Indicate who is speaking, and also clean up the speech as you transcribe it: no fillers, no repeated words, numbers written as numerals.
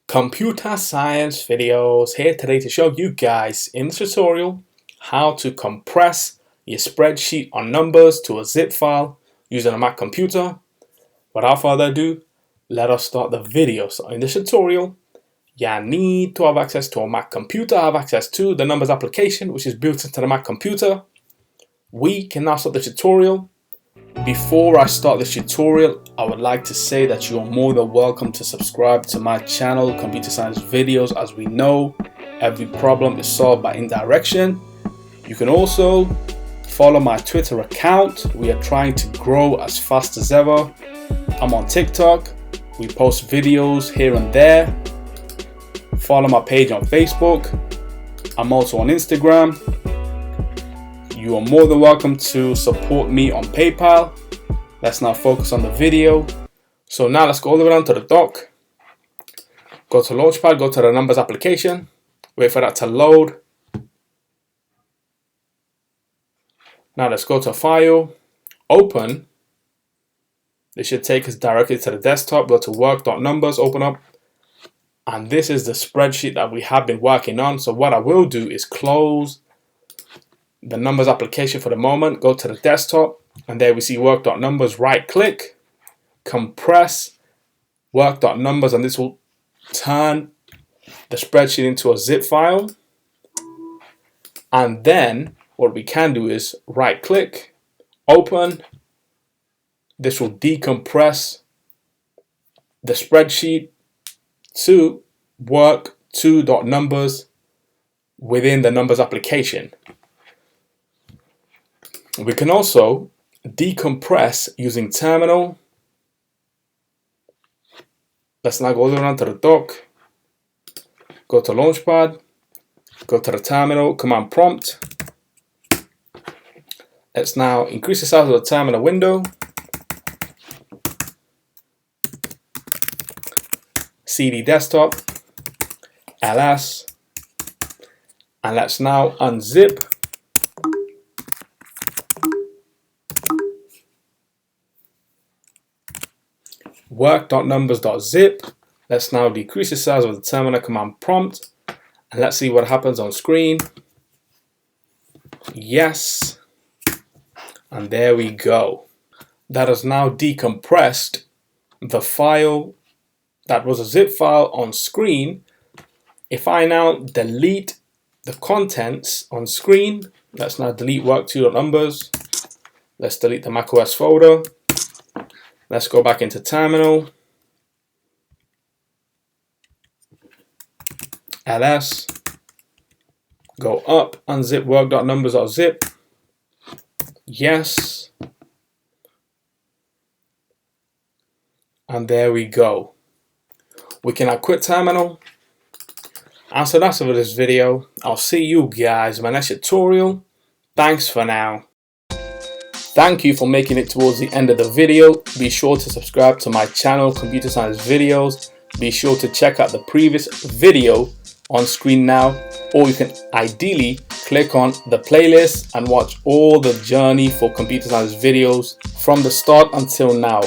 Speaker 1: Computer science videos here today to show you guys in this tutorial how to compress your spreadsheet on numbers to a zip file using a Mac computer. Without further ado, let us start the video. So in this tutorial, you need to have access to a Mac computer, have access to the numbers application which is built into the Mac computer. We can now start the tutorial. Before I start this tutorial, I would like to say that you are more than welcome to subscribe to my channel, Computer Science Videos. As we know, every problem is solved by indirection. You can also follow my Twitter account. We are trying to grow as fast as ever. I'm on TikTok. We post videos here and there. Follow my page on Facebook. I'm also on Instagram. You are more than welcome to support me on PayPal. Let's now focus on the video. So now let's go all the way down to the dock. Go to Launchpad, go to the numbers application. Wait for that to load. Now let's go to File, Open. This should take us directly to the desktop. Go to Work.Numbers, open up. And this is the spreadsheet that we have been working on. So what I will do is close the numbers application for the moment, go to the desktop, and there we see Work.Numbers. Right click, compress Work.Numbers, and this will turn the spreadsheet into a zip file. And then what we can do is right click, open. This will decompress the spreadsheet to Work2.Numbers within the numbers application. We can also decompress using terminal. Let's now go all the way around to the dock. Go to Launchpad. Go to the terminal, command prompt. Let's now increase the size of the terminal window. CD desktop, ls, and let's now unzip. Work.Numbers.zip. Let's now decrease the size of the terminal, command prompt, and let's see what happens on screen. Yes, and there we go. That has now decompressed the file that was a zip file on screen. If I now delete the contents on screen, let's now delete Work2.Numbers. Let's delete the macOS folder. Let's go back into terminal, ls, go up, unzip Work.Numbers.zip, yes, and there we go. We can now quit terminal. And so that's it for this video. I'll see you guys in my next tutorial. Thanks for now. Thank you for making it towards the end of the video. Be sure to subscribe to my channel, Computer Science Videos. Be sure to check out the previous video on screen now, or you can ideally click on the playlist and watch all the journey for Computer Science Videos from the start until now.